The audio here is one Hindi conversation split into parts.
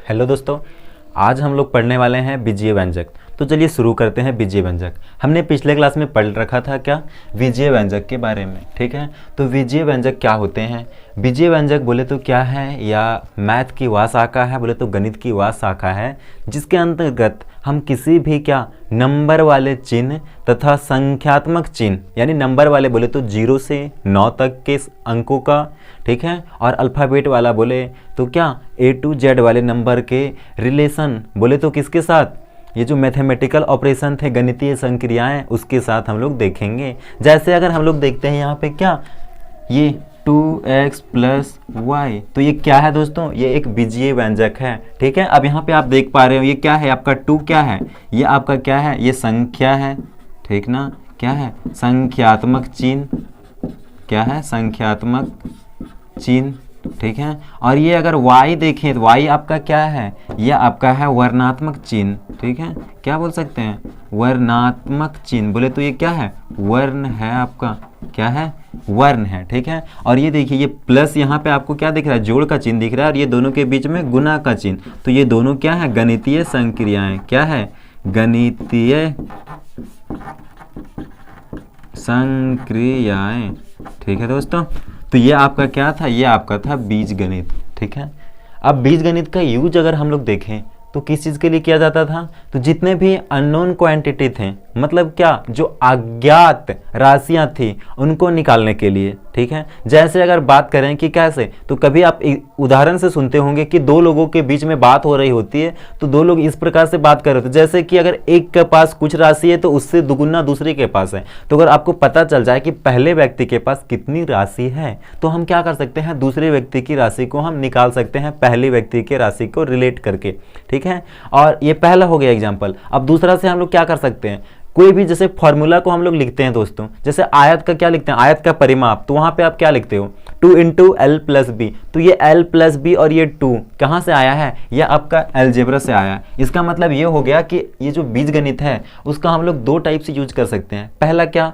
हेलो दोस्तों, आज हम लोग पढ़ने वाले हैं बीजीय व्यंजक। तो चलिए शुरू करते हैं बीजीय व्यंजक। हमने पिछले क्लास में पढ़ रखा था क्या, बीजीय व्यंजक के बारे में। ठीक है, तो बीजीय व्यंजक क्या होते हैं? बीजीय व्यंजक बोले तो क्या है, या मैथ की वह शाखा है, बोले तो गणित की वह शाखा है जिसके अंतर्गत हम किसी भी क्या नंबर वाले चिन्ह तथा संख्यात्मक चिन्ह, यानी नंबर वाले बोले तो 0 से 9 तक के अंकों का, ठीक है, और अल्फ़ाबेट वाला बोले तो क्या A to Z वाले नंबर के रिलेशन बोले तो किसके साथ, ये जो मैथमेटिकल ऑपरेशन थे, गणितीय संक्रियाएं, उसके साथ हम लोग देखेंगे। जैसे अगर हम लोग देखते हैं यहाँ पे क्या, ये 2x प्लस वाई, तो ये क्या है दोस्तों, ये एक बीजीय व्यंजक है। ठीक है, अब यहाँ पे आप देख पा रहे हो ये क्या है, आपका 2 क्या है, ये आपका क्या है, ये संख्या है, ठीक ना, क्या है, संख्यात्मक चिन्ह, क्या है, संख्यात्मक चिन्ह, ठीक है। और ये अगर y देखें तो y आपका क्या है, ये आपका है वर्णात्मक चिन्ह, ठीक है, क्या बोल सकते हैं, वर्णात्मक चिन्ह, बोले तो ये क्या है, वर्ण है, आपका क्या है, वर्ण है, ठीक है। और ये देखिए ये प्लस यहाँ पे आपको क्या दिख रहा है, जोड़ का चिन्ह दिख रहा है, और ये दोनों के बीच में गुना का चिन्ह, तो ये दोनों क्या है, गणितीय संक्रियाएं, क्या है, गणितीय संक्रियाएं, ठीक है दोस्तों। तो ये आपका क्या था, ये आपका था बीजगणित, ठीक है। अब बीजगणित का यूज अगर हम लोग देखें तो किस चीज़ के लिए किया जाता था, तो जितने भी अननोन क्वांटिटी थे, मतलब क्या, जो अज्ञात राशियां थी उनको निकालने के लिए, ठीक है। जैसे अगर बात करें कि कैसे, तो कभी आप उदाहरण से सुनते होंगे कि दो लोगों के बीच में बात हो रही होती है, तो दो लोग इस प्रकार से बात कर रहे थे, जैसे कि अगर एक के पास कुछ राशि है तो उससे दुगुना दूसरे के पास है। तो अगर आपको पता चल जाए कि पहले व्यक्ति के पास कितनी राशि है, तो हम क्या कर सकते हैं, दूसरे व्यक्ति की राशि को हम निकाल सकते हैं पहले व्यक्ति के राशि को रिलेट करके, ठीक है। और ये पहला हो गया एग्जाम्पल। अब दूसरा से हम लोग क्या कर सकते हैं, कोई भी जैसे फॉर्मूला को हम लोग लिखते हैं दोस्तों, जैसे आयत का क्या लिखते हैं, आयत का परिमाप, तो वहां पे आप क्या लिखते हो, 2 इंटू एल प्लस बी, तो ये एल प्लस बी और ये 2 कहाँ से आया है, यह आपका अलजेब्रा से आया है। इसका मतलब ये हो गया कि ये जो बीजगणित है उसका हम लोग दो टाइप से यूज कर सकते हैं। पहला क्या,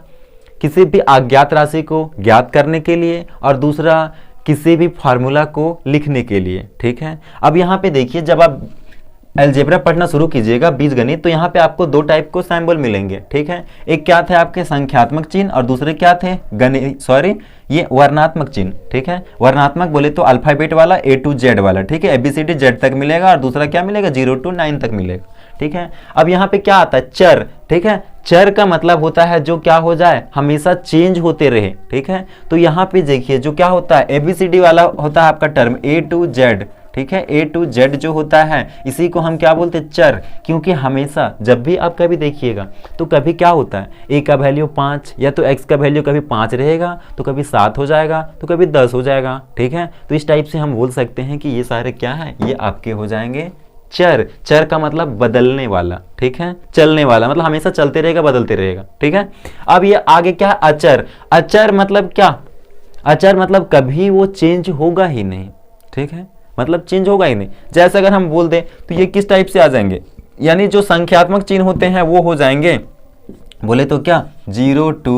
किसी भी अज्ञात राशि को ज्ञात करने के लिए, और दूसरा किसी भी फार्मूला को लिखने के लिए, ठीक है। अब यहाँ पे देखिए, जब आप अलजेब्रा पढ़ना शुरू कीजिएगा बीजगणित, तो यहाँ पे आपको दो टाइप को सिंबल मिलेंगे, ठीक है। एक क्या थे आपके संख्यात्मक चिन्ह, और दूसरे क्या थे ये वर्णात्मक चिन्ह, ठीक है। वर्णात्मक बोले तो अल्फाबेट वाला A to Z वाला, ठीक है, ABCD Z तक मिलेगा, और दूसरा क्या मिलेगा, 0 to 9 तक मिलेगा, ठीक है। अब यहाँ पे क्या आता है, चर, ठीक है। चर का मतलब होता है जो क्या हो जाए, हमेशा चेंज होते रहे, ठीक है। तो यहाँ पे देखिए जो क्या होता है, ABCD वाला होता है आपका टर्म A to Z, ठीक है, A to Z जो होता है इसी को हम क्या बोलते हैं, चर। क्योंकि हमेशा जब भी आप कभी देखिएगा तो कभी क्या होता है, A का वैल्यू 5, या तो X का वैल्यू कभी 5 रहेगा, तो कभी 7 हो जाएगा, तो कभी 10 हो जाएगा, ठीक है। तो इस टाइप से हम बोल सकते हैं कि ये सारे क्या है, ये आपके हो जाएंगे चर। चर का मतलब बदलने वाला, ठीक है, चलने वाला, मतलब हमेशा चलते रहेगा, बदलते रहेगा, ठीक है। अब ये आगे क्या है, अचर। अचर मतलब क्या, अचर मतलब कभी वो चेंज होगा ही नहीं, ठीक है, मतलब चेंज होगा ही नहीं। जैसे अगर हम बोल दें तो ये किस टाइप से आ जाएंगे, यानी जो संख्यात्मक चिन्ह होते हैं वो हो जाएंगे बोले तो क्या 0 to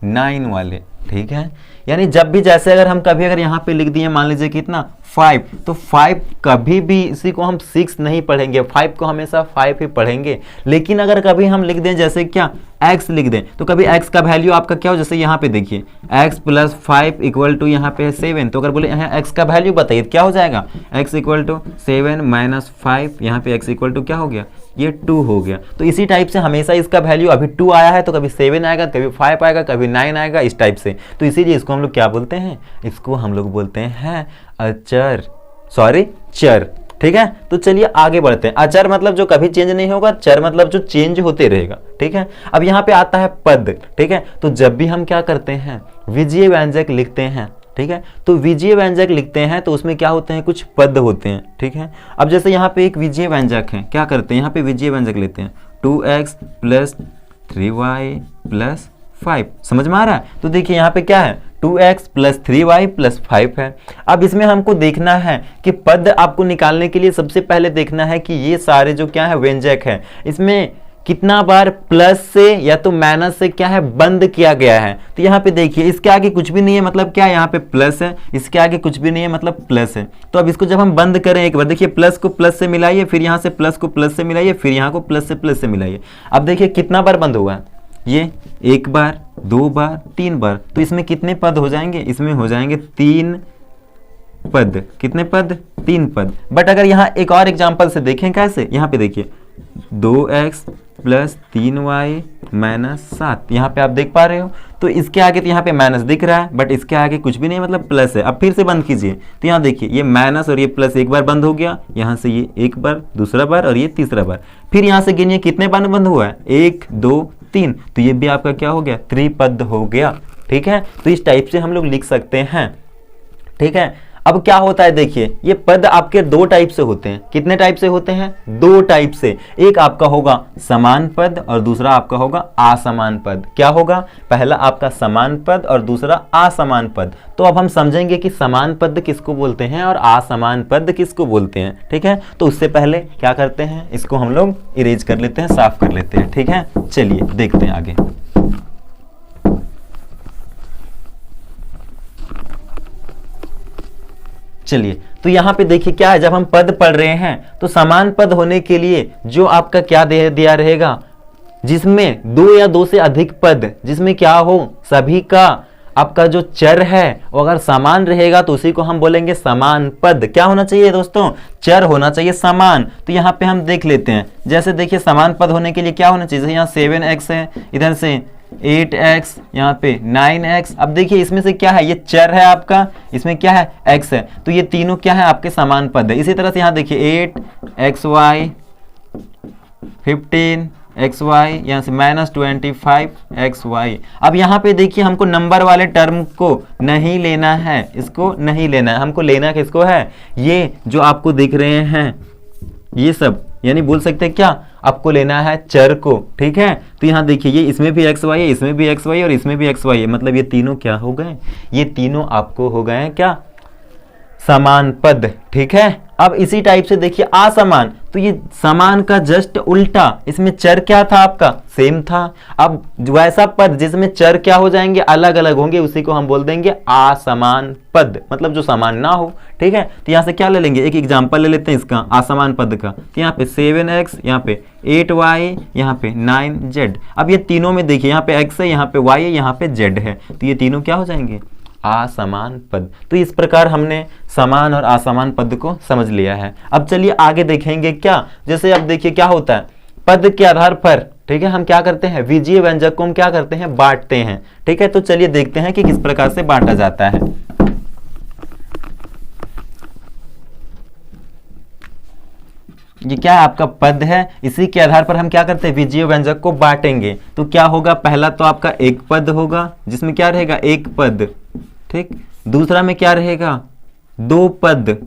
9 वाले, ठीक है। यानी जब भी जैसे अगर हम कभी अगर यहाँ पे लिख दिए मान लीजिए कितना 5, तो 5 कभी भी इसी को हम 6 नहीं पढ़ेंगे, 5 को हमेशा 5 ही पढ़ेंगे। लेकिन अगर कभी हम लिख दें जैसे क्या x लिख दें, तो कभी x का वैल्यू आपका क्या हो, जैसे यहाँ पे देखिए x प्लस 5 इक्वल टू यहाँ पे 7, तो अगर बोले यहाँ x का वैल्यू बताइए क्या हो जाएगा, x इक्वल टू 7 माइनस 5, यहाँ पे x इक्वल टू क्या हो गया, ये 2 हो गया। तो इसी टाइप से हमेशा इसका वैल्यू अभी 2 आया है तो कभी 7 आएगा, कभी 5 आएगा, कभी 9 आएगा, इस टाइप से। तो इसीलिए इसको हम लोग क्या बोलते हैं, इसको हम लोग बोलते हैं अचर, चर, ठीक है। तो चलिए आगे बढ़ते हैं। अचर मतलब जो कभी चेंज नहीं होगा, चर मतलब जो चेंज होते रहेगा, ठीक है। अब यहाँ पे आता है पद, ठीक है। तो जब भी हम क्या करते हैं, विजीय व्यंजक लिखते हैं, ठीक है, तो विजीय व्यंजक लिखते हैं तो उसमें क्या होते हैं, कुछ पद होते हैं, ठीक है। अब जैसे यहाँ पे एक विजीय व्यंजक है, क्या करते हैं, यहाँ पे विजीय व्यंजक लेते हैं 2x प्लस 3y प्लस 5, समझ में आ रहा है। तो देखिए यहाँ पे क्या है, 2x प्लस 3y प्लस 5 है। अब इसमें हमको देखना है कि पद आपको निकालने के लिए सबसे पहले देखना है कि ये सारे जो क्या है व्यंजक है, इसमें कितना बार प्लस से या तो माइनस से क्या है बंद किया गया है। तो यहाँ पे देखिए इसके आगे कुछ भी नहीं है, मतलब क्या यहाँ पे प्लस है, इसके आगे कुछ भी नहीं है मतलब प्लस है। तो अब इसको जब हम बंद करें एक बार, देखिए प्लस को प्लस से मिलाइए, फिर यहाँ से प्लस को प्लस से मिलाइए, फिर यहाँ को प्लस से मिलाइए। अब देखिए कितना बार बंद हुआ है, ये एक बार, दो बार, तीन बार। तो इसमें कितने पद हो जाएंगे, इसमें हो जाएंगे 3 पद। कितने पद, 3 पद। बट अगर यहाँ एक और एग्जांपल से देखें, कैसे, यहाँ पे देखिए 2x प्लस 3y माइनस 7, यहाँ पे आप देख पा रहे हो। तो इसके आगे तो यहाँ पे माइनस दिख रहा है, बट इसके आगे कुछ भी नहीं मतलब प्लस है। अब फिर से बंद कीजिए, तो यहाँ देखिए ये माइनस और ये प्लस एक बार बंद हो गया, यहाँ से ये एक बार, दूसरा बार और ये तीसरा बार। फिर यहाँ से गिनिए कितने बार बंद हुआ है, 1 2 3। तो ये भी आपका क्या हो गया, त्रिपद हो गया। ठीक है, तो इस टाइप से हम लोग लिख सकते हैं। ठीक है, अब क्या होता है देखिए, ये पद आपके 2 टाइप से होते हैं। कितने टाइप से होते हैं, 2 टाइप से। एक आपका होगा समान पद और दूसरा आपका होगा असमान पद। क्या होगा, पहला आपका समान पद और दूसरा असमान पद। तो अब हम समझेंगे कि समान पद किसको बोलते हैं और असमान पद किसको बोलते हैं। ठीक है, तो उससे पहले क्या करते हैं, इसको हम लोग इरेज कर लेते हैं, साफ कर लेते हैं। ठीक है, चलिए देखते हैं आगे। चलिए, तो यहाँ पे देखिए क्या है, जब हम पद पढ़ रहे हैं तो समान पद होने के लिए जो आपका क्या दे दिया रहेगा, जिसमें 2 या 2 से अधिक पद, जिसमें क्या हो, सभी का आपका जो चर है वो अगर समान रहेगा तो उसी को हम बोलेंगे समान पद। क्या होना चाहिए दोस्तों, चर होना चाहिए समान। तो यहाँ पे हम देख लेते हैं, जैसे देखिए समान पद होने के लिए क्या होना चाहिए, यहाँ 7x है, इधर से 8x, यहाँ पे 9x। अब देखिए इसमें से क्या है, ये चर है आपका, इसमें क्या है, x है। तो ये तीनों क्या है, आपके समान पद है। इसी तरह से यहाँ देखिए 8xy 15xy, यहाँ से -25xy। अब यहाँ पे देखिए हमको नंबर वाले टर्म को नहीं लेना है, इसको नहीं लेना है, हमको लेना किसको है, ये जो आपको दिख रहे हैं ये सब, यानी बोल सकते हैं क्या, आपको लेना है चर को। ठीक है, तो यहाँ देखिए ये इसमें भी xy है, इसमें भी xy और इसमें भी xy है, मतलब ये तीनों क्या हो गए, ये तीनों आपको हो गए हैं क्या, समान पद। ठीक है, अब इसी टाइप से देखिए असमान, तो ये समान का जस्ट उल्टा, इसमें चर क्या था आपका, सेम था। अब वैसा पद जिसमें चर क्या हो जाएंगे, अलग अलग होंगे, उसी को हम बोल देंगे असमान पद, मतलब जो समान ना हो। ठीक है, तो यहाँ से क्या ले लेंगे, एक एग्जांपल ले लेते हैं इसका असमान पद का। तो यहाँ पे 7x, यहाँ पे 8y, यहाँ पे 9z। अब ये तीनों में देखिए, यहाँ पे x है, यहाँ पे y है, यहाँ पे z है, तो ये तीनों क्या हो जाएंगे, असमान पद। तो इस प्रकार हमने समान और असमान पद को समझ लिया है। अब चलिए आगे देखेंगे क्या, जैसे अब देखिए क्या होता है, पद के आधार पर, ठीक है, हम क्या करते हैं, विजीय व्यंजक को हम क्या करते हैं, बांटते हैं। ठीक है, तो चलिए देखते हैं कि किस प्रकार से बांटा जाता है। ये क्या है, आपका पद है, इसी के आधार पर हम क्या करते हैं, विजीय व्यंजक को बांटेंगे। तो क्या होगा, पहला तो आपका एक पद होगा, जिसमें क्या रहेगा, एक पद। ठीक, दूसरा में क्या रहेगा, 2 पद।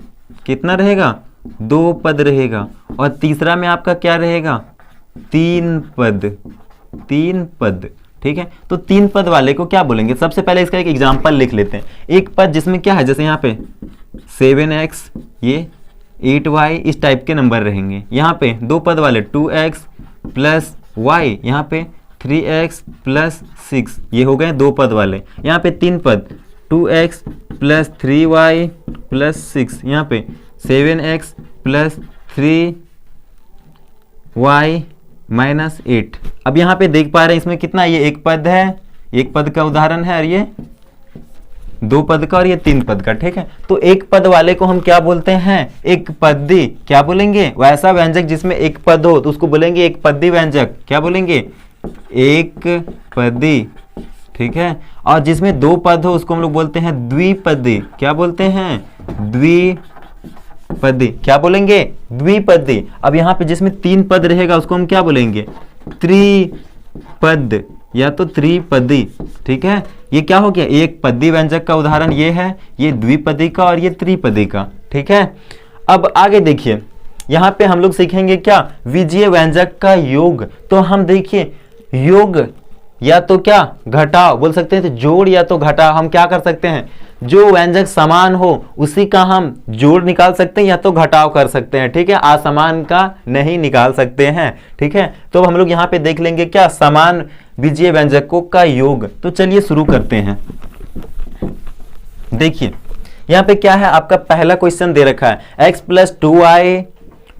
कितना रहेगा, 2 पद रहेगा। और तीसरा में आपका क्या रहेगा, 3 पद, 3 पद। ठीक है, तो 3 पद वाले को क्या बोलेंगे, सबसे पहले इसका एक एग्जांपल लिख लेते हैं। एक पद जिसमें क्या है, जैसे यहाँ पे 7x, ये 8y, इस टाइप के नंबर रहेंगे। यहाँ पे 2 पद वाले 2x प्लस y, यहाँ पे 3x प्लस 6, ये हो गए 2 पद वाले। यहाँ पे 3 पद 2x प्लस 3y प्लस 6, यहाँ पे 7x प्लस 3y माइनस 8। अब यहाँ पे देख पा रहे हैं इसमें कितना, ये एक पद है, एक पद का उदाहरण है, और ये 2 पद का और ये 3 पद का। ठीक है, तो एक पद वाले को हम क्या बोलते हैं, एक पदी। क्या बोलेंगे, वैसा व्यंजक जिसमें एक पद हो तो उसको बोलेंगे एक पदी व्यंजक। क्या बोलेंगे, एक पदी। ठीक है, और जिसमें 2 पद हो उसको हम लोग बोलते हैं द्विपदी। क्या बोलते हैं, द्विपदी। क्या बोलेंगे, द्विपदी। अब यहाँ पे जिसमें 3 पद रहेगा उसको हम क्या बोलेंगे, त्रिपद या तो त्रिपदी। ठीक है, ये क्या हो गया, एक पदी व्यंजक का उदाहरण ये है, ये द्विपदी का और ये त्रिपदी का। ठीक है, अब आगे देखिए, यहाँ पे हम लोग सीखेंगे क्या, विजीय व्यंजक का योग। तो हम देखिए योग या तो क्या, घटाव बोल सकते हैं, तो जोड़ या तो घटाव हम क्या कर सकते हैं, जो व्यंजक समान हो उसी का हम जोड़ निकाल सकते हैं या तो घटाव कर सकते हैं, ठीक है, असमान का नहीं निकाल सकते हैं, ठीक है। तो हम लोग यहाँ पे देख लेंगे क्या, समान बीजीय व्यंजकों का योग। तो चलिए शुरू करते हैं। देखिए यहाँ पे क्या है, आपका पहला क्वेश्चन दे रखा है x + 2y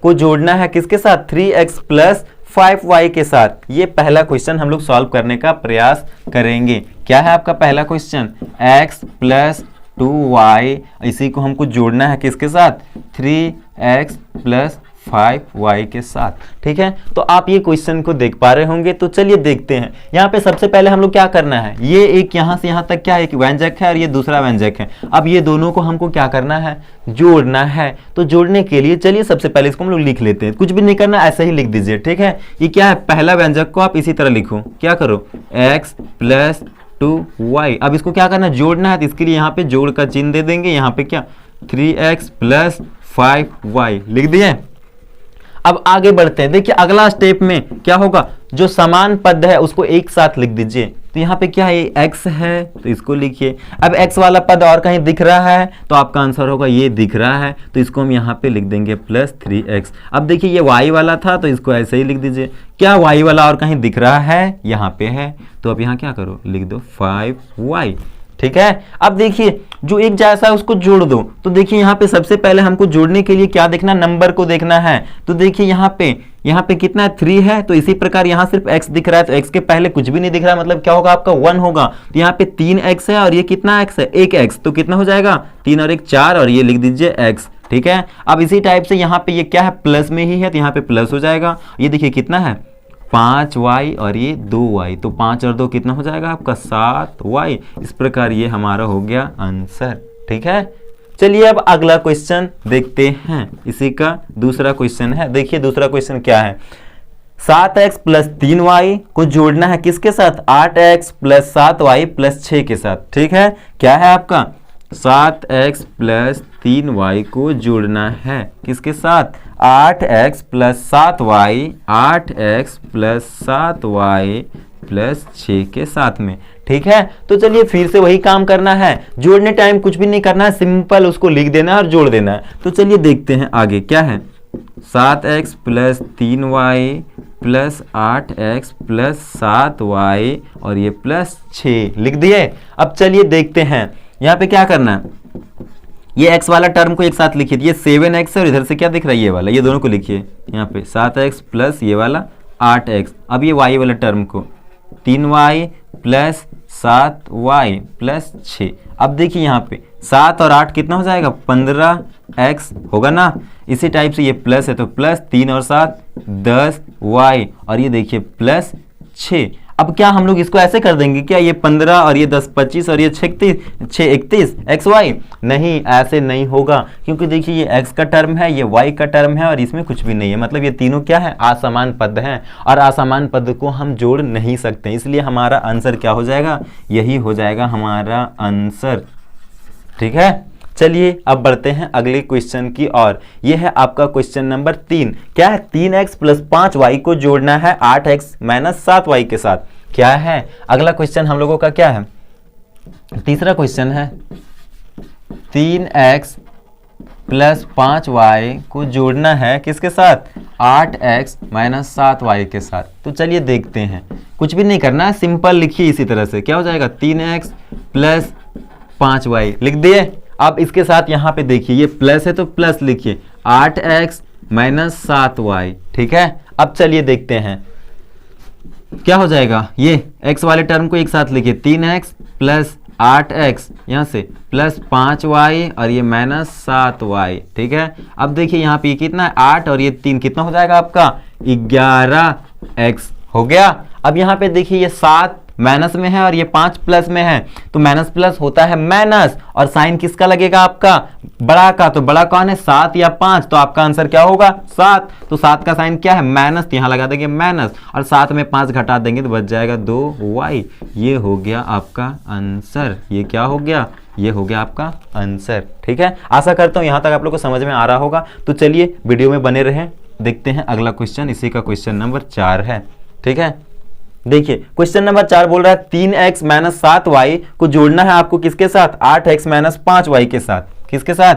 को जोड़ना है किसके साथ, 3x + 5y के साथ। ये पहला क्वेश्चन हम लोग सॉल्व करने का प्रयास करेंगे। क्या है आपका पहला क्वेश्चन, x + 2y, इसी को हमको जोड़ना है किसके साथ, 3x + 5y के साथ, ठीक है। तो आप ये क्वेश्चन को देख पा रहे होंगे। तो चलिए देखते हैं। यहाँ पे सबसे पहले हम लोग क्या करना है, ये एक यहाँ से यहाँ तक क्या है, एक व्यंजक है और ये दूसरा व्यंजक है। अब ये दोनों को हमको क्या करना है, जोड़ना है। तो जोड़ने के लिए चलिए सबसे पहले इसको हम लोग लिख लेते हैं, कुछ भी नहीं करना, ऐसे ही लिख दीजिए, ठीक है। ये क्या है, पहला व्यंजक को आप इसी तरह लिखो, क्या करो, x + 2y। अब इसको क्या करना है, जोड़ना है, तो इसके लिए यहाँ पे जोड़ का चिन्ह दे देंगे, यहाँ पे क्या, 3x + 5y लिख दिए। अब आगे बढ़ते हैं। देखिए अगला स्टेप में क्या होगा, जो समान पद है उसको एक साथ लिख दीजिए। तो यहाँ पे क्या है, x है तो इसको लिखिए। अब x वाला पद और कहीं दिख रहा है तो आपका आंसर होगा ये दिख रहा है, तो इसको हम यहाँ पे लिख देंगे +3x। अब देखिए ये y वाला था तो इसको ऐसे ही लिख दीजिए। क्या y वाला और कहीं दिख रहा है, यहाँ पे है, तो अब यहाँ क्या करो, लिख दो 5y, ठीक है। अब देखिए जो एक जैसा है उसको जोड़ दो। तो देखिए यहाँ पे सबसे पहले हमको जोड़ने के लिए क्या देखना, नंबर को देखना है। तो देखिए यहाँ पे कितना है, 3 है, तो इसी प्रकार यहाँ सिर्फ x दिख रहा है, तो x के पहले कुछ भी नहीं दिख रहा है, मतलब क्या होगा आपका 1 होगा। तो यहाँ पे 3x है और ये कितना x है, 1x, तो कितना हो जाएगा, 3 और 1 4, और ये लिख दीजिए x, ठीक है। अब इसी टाइप से यहाँ पे ये क्या है, प्लस में ही है, तो यहाँ पे प्लस हो जाएगा। ये देखिए कितना है, 5y और ये 2y, तो 5 और 2 कितना हो जाएगा आपका 7y। इस प्रकार ये हमारा हो गया आंसर, ठीक है। चलिए अब अगला क्वेश्चन देखते हैं, इसी का दूसरा क्वेश्चन है। देखिए दूसरा क्वेश्चन क्या है, 7x + 3y को जोड़ना है किसके साथ, 8x + 7y + 6 के साथ, ठीक है। क्या है आपका, 7x + 3y को जोड़ना है किसके साथ, 8x + 7y, 8x + 7y + 6 के साथ में, ठीक है। तो चलिए फिर से वही काम करना है, जोड़ने टाइम कुछ भी नहीं करना है, सिंपल उसको लिख देना है और जोड़ देना है। तो चलिए देखते हैं आगे क्या है, 7x + 3y + 8x + 7y और ये +6 लिख दिए। अब चलिए देखते हैं यहाँ पे क्या करना है, ये x वाला टर्म को एक साथ लिखिए, ये 7x है और इधर से क्या दिख रहा है, ये वाला, ये दोनों को लिखिए यहाँ पे 7x + ये वाला 8x। अब ये y वाला टर्म को 3y + 7y + 6। अब देखिए यहाँ पे 7 और 8 कितना हो जाएगा, 15x होगा ना। इसी टाइप से ये प्लस है तो +3 और 7 10y, और ये देखिए +6। अब क्या हम लोग इसको ऐसे कर देंगे क्या, ये 15 और ये 10 25 और ये 6 31 xy, नहीं ऐसे नहीं होगा, क्योंकि देखिए ये x का टर्म है, ये y का टर्म है और इसमें कुछ भी नहीं है, मतलब ये तीनों क्या है, असमान पद हैं और असमान पद को हम जोड़ नहीं सकते। इसलिए हमारा आंसर क्या हो जाएगा, यही हो जाएगा हमारा आंसर, ठीक है। चलिए अब बढ़ते हैं अगले क्वेश्चन की ओर। यह है आपका क्वेश्चन नंबर 3। क्या है, 3x + 5y को जोड़ना है 8x - 7y के साथ। क्या है अगला क्वेश्चन हम लोगों का, क्या है, तीसरा क्वेश्चन है, 3x + 5y को जोड़ना है किसके साथ, 8x - 7y के साथ। तो चलिए देखते हैं, कुछ भी नहीं करना है, सिंपल लिखिए इसी तरह से, क्या हो जाएगा, 3x + 5y लिख दिए। अब इसके साथ यहाँ पे देखिए ये प्लस है तो प्लस लिखिए, 8x - 7y, ठीक है। अब चलिए देखते हैं क्या हो जाएगा, ये x वाले टर्म को एक साथ लिखिए, 3x + 8x यहाँ से +5y और ये -7y, ठीक है। अब देखिए यहाँ पे कितना है, 8 और ये 3 कितना हो जाएगा आपका, 11x हो गया। अब यहाँ पे देखिए ये 7 माइनस में है और ये 5 प्लस में है, तो माइनस प्लस होता है माइनस, और साइन किसका लगेगा आपका, बड़ा का। तो बड़ा कौन है, 7 या 5, तो आपका आंसर क्या होगा, 7। तो 7 का साइन क्या है, माइनस, तो यहाँ लगा देंगे माइनस, और 7 में 5 घटा देंगे तो बच जाएगा 2y। ये हो गया आपका आंसर, ये क्या हो गया, ये हो गया आपका आंसर, ठीक है। आशा करता हूँ यहाँ तक आप लोग को समझ में आ रहा होगा। तो चलिए वीडियो में बने रहें, देखते हैं अगला क्वेश्चन, इसी का क्वेश्चन नंबर 4 है, ठीक है। देखिए क्वेश्चन नंबर 4 बोल रहा है 3x माइनस 7y को जोड़ना है आपको किसके साथ, 8x माइनस 5y के साथ। किसके साथ,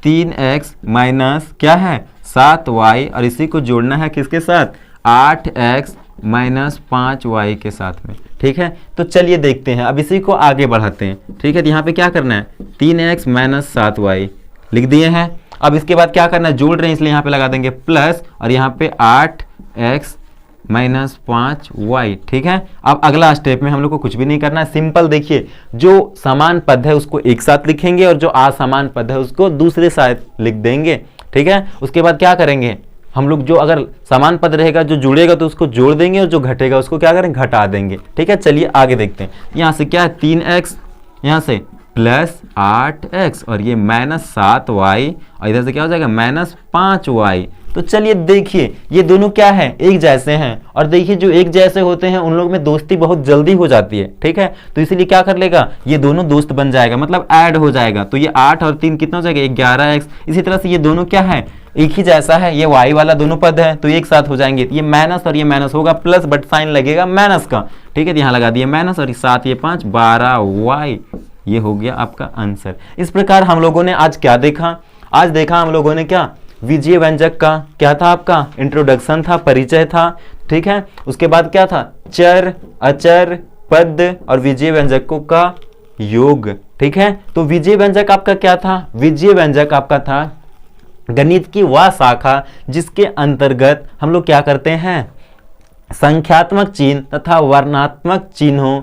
3x माइनस क्या है 7y, और इसी को जोड़ना है किसके साथ, 8x माइनस 5y के साथ में। ठीक है, तो चलिए देखते हैं, अब इसी को आगे बढ़ाते हैं। ठीक है, तो यहाँ पे क्या करना है, 3x माइनस 7y लिख दिए हैं। अब इसके बाद क्या करना है, जोड़ रहे हैं इसलिए यहाँ पे लगा देंगे प्लस, और यहाँ पे 8x माइनस 5y। ठीक है, अब अगला स्टेप में हम लोग को कुछ भी नहीं करना है, सिंपल देखिए, जो समान पद है उसको एक साथ लिखेंगे और जो असमान पद है उसको दूसरे साथ लिख देंगे। ठीक है, उसके बाद क्या करेंगे हम लोग, जो अगर समान पद रहेगा जो जुड़ेगा तो उसको जोड़ देंगे और जो घटेगा उसको क्या करेंगे, घटा देंगे। ठीक है, चलिए आगे देखते हैं। यहाँ से क्या है 3x, यहाँ से प्लस 8x और ये माइनस 7y, और इधर से क्या हो जाएगा माइनस 5y। तो चलिए देखिए ये दोनों क्या है, एक जैसे हैं, और देखिए जो एक जैसे होते हैं उन लोग में दोस्ती बहुत जल्दी हो जाती है। ठीक है, तो इसीलिए क्या कर लेगा, ये दोनों दोस्त बन जाएगा, मतलब ऐड हो जाएगा। तो ये 8 और 3 कितना हो जाएगा 11x। इसी तरह से ये दोनों क्या है, एक ही जैसा है, ये y वाला दोनों पद है तो एक साथ हो जाएंगे। ये माइनस और ये माइनस होगा प्लस, बट साइन लगेगा माइनस का। ठीक है, तो यहाँ लगा दिया माइनस, और 7 ये 5 12y, ये हो गया आपका आंसर। इस प्रकार हम लोगों ने आज क्या देखा, आज देखा हम लोगों ने क्या, विजय व्यंजक का क्या था, आपका इंट्रोडक्शन था, परिचय था। ठीक है, उसके बाद क्या था, चर, अचर, पद और विजय व्यंजकों का योग। ठीक है, तो विजय व्यंजक आपका क्या था, विजय व्यंजक आपका था गणित की वह शाखा जिसके अंतर्गत हम लोग क्या करते हैं, संख्यात्मक चिन्ह तथा वर्णात्मक चिन्हों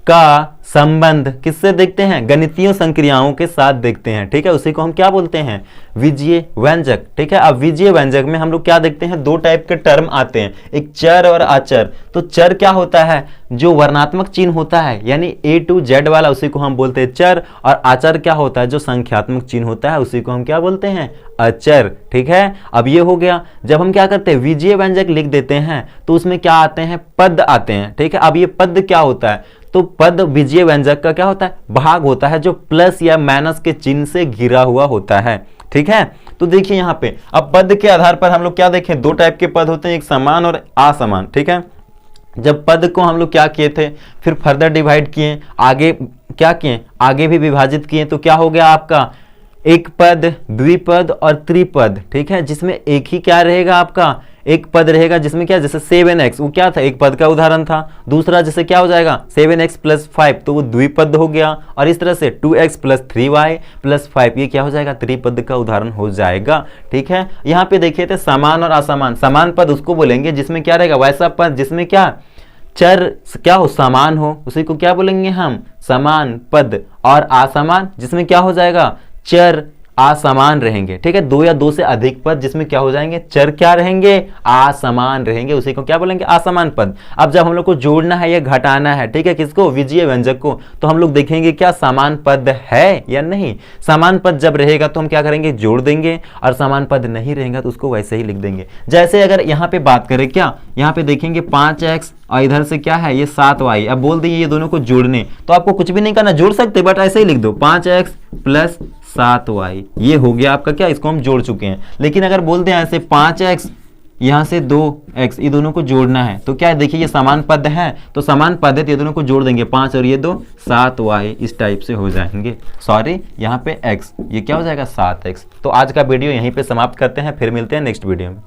का संबंध किससे देखते हैं, गणितीय संक्रियाओं के साथ देखते हैं। ठीक है, उसी को हम क्या बोलते हैं, विजय व्यंजक। ठीक है, अब विजय व्यंजक में हम लोग क्या देखते हैं, दो टाइप के टर्म आते हैं, एक चर और अचर। तो चर क्या होता है, जो वर्णात्मक चिन्ह होता है यानी A to Z वाला, उसी को हम बोलते हैं चर, और अचर क्या होता है, जो संख्यात्मक चिन्ह होता है उसी को हम क्या बोलते हैं, अचर। ठीक है, अब ये हो गया। जब हम क्या करते हैं, विजय व्यंजक लिख देते हैं तो उसमें क्या आते हैं, पद आते हैं। ठीक है, अब ये पद क्या होता है, तो पद विजय व्यंजक का क्या होता है, भाग होता है जो प्लस या माइनस के चिन्ह से घिरा हुआ होता है। ठीक है, तो देखिए यहाँ पे अब पद के आधार पर हम लोग क्या देखें, दो टाइप के पद होते हैं, एक समान और असमान। ठीक है, जब पद को हम लोग क्या किए थे, फिर फर्दर डिवाइड किए, आगे क्या किए, आगे भी विभाजित किए, तो क्या हो गया आपका एक पद, द्विपद और त्रिपद। ठीक है, जिसमें एक ही क्या रहेगा, आपका एक पद रहेगा जिसमें क्या, जैसे 7x वो क्या था, एक पद का उदाहरण था। दूसरा जैसे क्या हो जाएगा 7x प्लस 5, तो वो द्विपद हो गया। और इस तरह से 2x प्लस 3y प्लस 5, ये क्या हो जाएगा, त्रिपद का उदाहरण हो जाएगा। ठीक है, यहाँ पे देखिए थे समान और असमान। समान पद उसको बोलेंगे जिसमें क्या रहेगा, वैसा पद जिसमें क्या चर क्या हो, समान हो, उसी को क्या बोलेंगे हम, समान पद। और असमान जिसमें क्या हो जाएगा, चर असमान रहेंगे। ठीक है, दो या दो से अधिक पद जिसमें क्या हो जाएंगे, चर क्या रहेंगे, असमान रहेंगे, उसी को क्या बोलेंगे, असमान पद। अब जब हम लोग को जोड़ना है या घटाना है, ठीक है, किसको, विजय व्यंजक को, तो हम लोग देखेंगे क्या समान पद है या नहीं। समान पद जब रहेगा तो हम क्या करेंगे, जोड़ देंगे, और समान पद नहीं रहेगा तो उसको वैसे ही लिख देंगे। जैसे अगर यहाँ पे बात करें, क्या यहाँ पे देखेंगे 5x और इधर से क्या है ये 7y, अब बोल दिए ये दोनों को जोड़ने, तो आपको कुछ भी नहीं करना, जोड़ सकते बट ऐसे ही लिख दो 5x प्लस 7y, ये हो गया आपका क्या, इसको हम जोड़ चुके हैं। लेकिन अगर बोल दें ऐसे 5x यहाँ से 2x, ये दोनों को जोड़ना है, तो क्या है देखिए ये समान पद है, तो समान पद है तो ये दोनों को जोड़ देंगे, 5 और ये 2 7y, इस टाइप से हो जाएंगे। सॉरी यहाँ पे x, ये क्या हो जाएगा 7x। तो आज का वीडियो यहीं पे समाप्त करते हैं, फिर मिलते हैं नेक्स्ट वीडियो में।